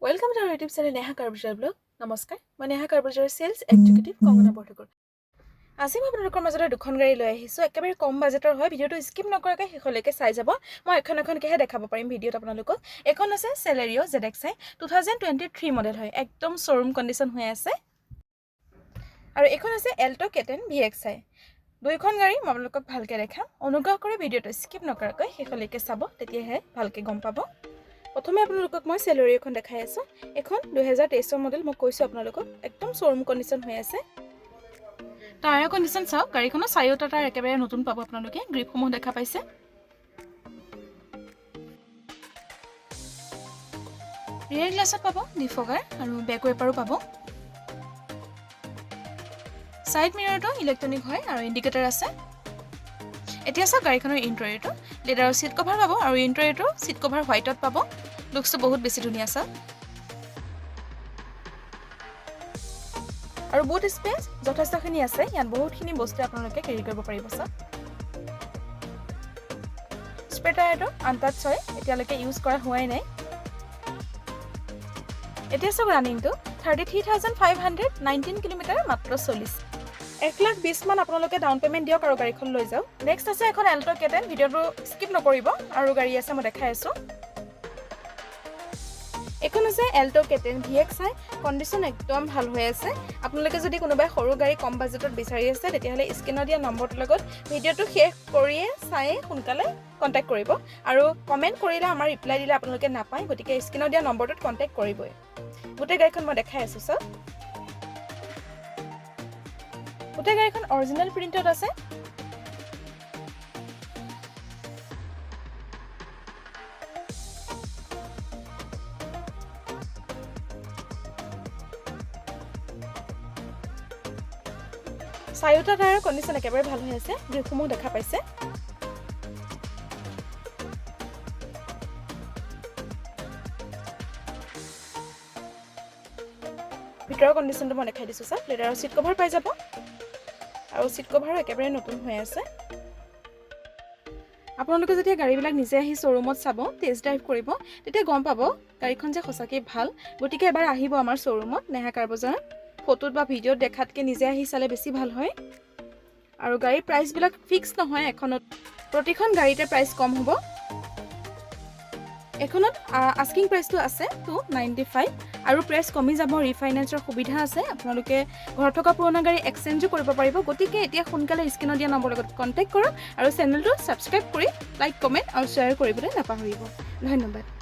Welcome to our YouTube channel Neha Karbajar Blog. নমস্কাৰ মই Neha কাৰ্বাজাৰ sales executive Kangana Borthakur আজি মই আপোনালোকৰ মাজলৈ দুখন গাড়ী লৈ আহিছো একেবাৰে কম বাজেটৰ হয় ভিডিওটো স্কিপ নকৰাকৈ শেষলৈকে চাই যাব মই এখনকেহে দেখাব পাৰিম ভিডিওত আপোনালোকক এখন আছে Celerio ZXi 2023 মডেল হয় একদম শোৰুম কন্ডিশন হৈ আছে আৰু এখন আছে Alto K10 VXi দুইখন গাড়ী মই আপোনালোকক ভালকৈ দেখাম অনুগ্ৰহ কৰি ভিডিওটো স্কিপ নকৰাকৈ শেষলৈকে চাব তেতিয়াহে ভালকৈ গম পাব প্ৰথমে আপোনালোকক মই Celerio এখন দেখাই আছো এখন 2023 মডেল মই কৈছো আপোনালোকক একদম শোৰুম কন্ডিশন হৈ আছে টায়াৰ কন্ডিশন চাও গাড়ীখনৰ চাৰিওটা টায়াৰ একেবাৰে নতুন পাব আপোনালোকে গ্ৰিপসমূহ দেখা পাইছে ৰিয়েৰ গ্লাছত পাব ডিফগাৰ আৰু বেক ৱাইপাৰো পাব সাইড মিৰৰটো ইলেক্ট্ৰনিক হয় আৰু ইন্ডিকেটৰ আছে এতিয়া চাও গাড়ীখনৰ ইন্টেৰিয়ৰটো লেদাৰৰ সিট কভাৰ পাব আৰু ইন্টেৰিয়ৰটো সিট কভাৰ হোৱাইটত পাব লুকসটো বহুত বেছি ধুনীয়া আছে আৰু বুট স্পেস যথেষ্টখিনি আছে ইয়াত বহুতখিনি বস্তু আপোনালোকে কেৰি কৰিব পাৰিব সব স্পেৰ টায়াৰটো আনটাচ হয় এতিয়ালৈকে ইউজ কৰা হোৱাই নাই এতিয়া সব ৰানিংটো 33519 কিলোমিটাৰ মাত্ৰ চলিছে 1,20,000 মান আপোনালোকে ডাউন পেমেন্ট দিয়ক আৰু গাড়ীখন লৈ যাও নেক্সট আছে এখন Alto K10 ভিডিওটো স্কিপ নকৰিব আৰু গাড়ী আছে মই দেখাই আছো এখন আছে Alto K10 VXi কন্ডিশন একদম ভাল হৈ আছে আপোনালোকে যদি কোনোবাই সৰু গাড়ী কম বাজেটত বিচাৰি আছে তেতিয়াহলে স্ক্ৰিনত দিয়া নম্বৰটোৰ লগত ভিডিওটো শেষ কৰিয়ে চাই সোনকালে কন্টাক্ট কৰিব আৰু কমেন্ট কৰিলে আমাৰ ৰিপ্লাই দিলে আপোনালোকে নাপায় গতিকে স্ক্ৰিনত দিয়া নম্বৰটোত কন্টাক্ট কৰিবই গোটেই গাড়ীখন মই দেখাই আছো সব গোটেই গাড়ীখন অৰিজিনাল প্ৰিন্টত আছে চাৰিওটা টায়াৰৰ কন্ডিশন একেবাৰে ভাল হৈ আছে গ্ৰিপসমূহ দেখা পাইছে ভিতৰৰ কন্ডিশনটো মই দেখাই দিছো সব লেদাৰৰ সিট কভাৰ পাই যাব আৰু সিট কভাৰো একেবাৰে নতুন হৈ আছে আপোনালোকে যেতিয়া গাড়ীবিলাক নিজে আহি শ্বৰুমত চাব টেষ্ট ড্ৰাইভ কৰিব তেতিয়া গম পাব গাড়ীখন যে সঁচাকৈ ভাল গতিকে এবাৰ আহিব আমাৰ শ্বৰুমত নেহা কাৰবাজাৰ ফটোত বা ভিডিওত দেখাতকৈ নিজে আহি চালে বেছি ভাল হয় আৰু গাড়ীৰ প্ৰাইচবিলাক ফিক্স নহয় এখনত প্ৰতিখন গাড়ীতে প্ৰাইচ কম হ'ব এখনত আস্কিং প্ৰাইচটো আছে 295 আৰু প্ৰাইচ কমি যাব ৰিফাইনেন্সৰ সুবিধা আছে আপোনালোকে ঘৰত থকা পুৰণা গাড়ী এক্সচেঞ্জো কৰিব পাৰিব গতিকে এতিয়া সোনকালে স্ক্ৰিনত দিয়া নম্বৰৰ লগত কন্টাক্ট কৰক আৰু চেনেলটো সাবস্ক্ৰাইব কৰি লাইক কমেন্ট আৰু শ্বেয়াৰ কৰিবলৈ নাপাহৰিব ধন্যবাদ